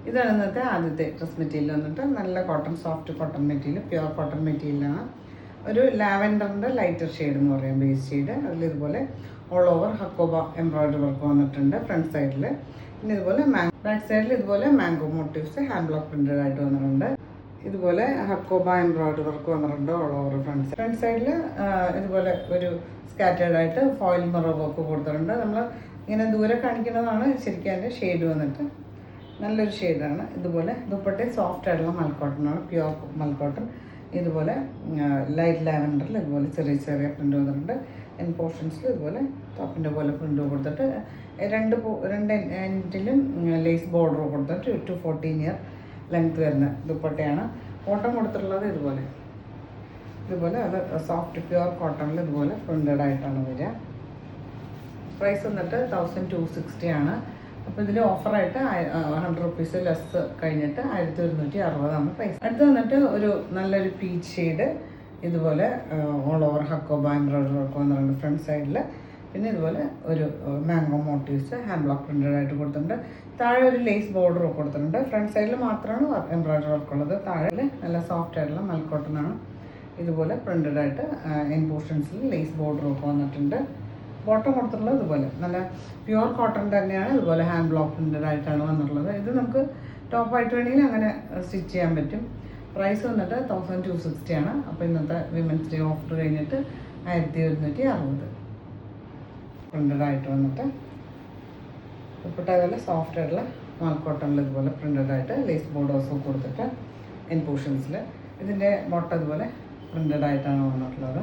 ഇതാണ് ഇന്നത്തെ ആദ്യത്തെ ഡ്രസ് മെറ്റീരിയൽ വന്നിട്ട് നല്ല cotton, soft cotton material, pure cotton മെറ്റീരിയലാണ്. ഒരു ലാവൻഡറിൻ്റെ ലൈറ്റർ ഷെയ്ഡ് എന്ന് പറയാം, ബേസ് ഷെയ്ഡ്. അതിൽ ഇതുപോലെ all over hakoba embroidery work വന്നിട്ടുണ്ട് ഫ്രണ്ട് സൈഡിൽ. പിന്നെ ഇതുപോലെ ബാക്ക് സൈഡിൽ ഇതുപോലെ mango motifs hand block printed ആയിട്ട് വന്നിട്ടുണ്ട്. ഇതുപോലെ ഹക്കോബ എംബ്രോയിഡറി വർക്ക് വന്നിട്ടുണ്ട് ഓൾ ഓവർ ഫ്രണ്ട് സൈഡിൽ. ഇതുപോലെ ഒരു സ്കാറ്റേർഡ് ആയിട്ട് ഫോയിൽ മിറർ വർക്ക് കൊടുത്തിട്ടുണ്ട്. നമ്മൾ ഇങ്ങനെ ദൂരെ കാണിക്കുന്നതാണ് ശരിക്കും അതിൻ്റെ ഷെയ്ഡ് വന്നിട്ട് നല്ലൊരു ഷെയ്ഡാണ്. ഇതുപോലെ ദുപ്പട്ടയും സോഫ്റ്റ് ആയിട്ടുള്ള മൽക്കോട്ടനാണ്, പ്യുവർ മൽക്കോട്ടൺ. ഇതുപോലെ ലൈറ്റ് ലാവൻഡറിൽ ഇതുപോലെ ചെറിയ ചെറിയ പ്രിൻ്റ് വന്നിട്ടുണ്ട്. എൻ പോർഷൻസിൽ ഇതുപോലെ ടോപ്പിൻ്റെ പോലെ പ്രിൻ്റ് കൊടുത്തിട്ട് രണ്ട് എൻഡിലും ലേസ് ബോർഡർ കൊടുത്തിട്ട് 214 ഇയർ ലെങ്ത് വരുന്ന ദുപ്പട്ടയാണ്. കോട്ടൺ കൊടുത്തിട്ടുള്ളത് ഇതുപോലെ അത് സോഫ്റ്റ് പ്യുവർ കോട്ടണിൽ ഇതുപോലെ പ്രിൻ്റഡ് ആയിട്ടാണ് വരിക. പ്രൈസ് വന്നിട്ട് 1260 ആണ്. അപ്പോൾ ഇതിൽ ഓഫറായിട്ട് 100 റുപ്പീസ് ലെസ് കഴിഞ്ഞിട്ട് 1160 പ്രൈസ്. അടുത്ത് വന്നിട്ട് ഒരു നല്ലൊരു പീച്ച് ഷെയ്ഡ്, ഇതുപോലെ all over hakoba embroidery work വന്നിട്ടുണ്ട് ഫ്രണ്ട് സൈഡിൽ. പിന്നെ ഇതുപോലെ ഒരു mango motifs hand block printed ആയിട്ട് കൊടുത്തിട്ടുണ്ട്. താഴെ ഒരു ലേസ് ബോർഡർ കൊടുത്തിട്ടുണ്ട്. ഫ്രണ്ട് സൈഡിൽ മാത്രമാണ് എംബ്രോയിഡറി വർക്ക് ഉള്ളത്. താഴെ നല്ല സോഫ്റ്റ് ആയിട്ടുള്ള മൽക്കോട്ടനാണ്. ഇതുപോലെ പ്രിൻ്റഡ് ആയിട്ട് എൻ പോർഷൻസിൽ ലേസ് ബോർഡർ ഒക്കെ വന്നിട്ടുണ്ട്. ബോട്ടം കൊടുത്തിട്ടുള്ളത് ഇതുപോലെ നല്ല പ്യുവർ കോട്ടൺ തന്നെയാണ്. ഇതുപോലെ ഹാൻഡ് ബ്ലോക്ക് പ്രിൻ്റഡ് ആയിട്ടാണ് വന്നിട്ടുള്ളത്. ഇത് നമുക്ക് ടോപ്പായിട്ട് വേണമെങ്കിൽ അങ്ങനെ സ്റ്റിച്ച് ചെയ്യാൻ പറ്റും. പ്രൈസ് വന്നിട്ട് 1260 ആണ്. അപ്പോൾ ഇന്നത്തെ വിമൻസ് ഡേ ഓഫർ കഴിഞ്ഞിട്ട് 1160 പ്രിൻ്റഡ് ആയിട്ട് വന്നിട്ട് ദുപ്പട്ട അതുപോലെ സോഫ്റ്റ് ആയിട്ടുള്ള മൽക്കോട്ടണിൽ ഇതുപോലെ പ്രിൻ്റഡ് ആയിട്ട് ലേസ് ബോർഡേഴ്സും കൊടുത്തിട്ട് എൻ പോർഷൻസിൽ. ഇതിൻ്റെ ബോട്ടം ഇതുപോലെ പ്രിൻ്റഡ് ആയിട്ടാണ് വന്നിട്ടുള്ളത്.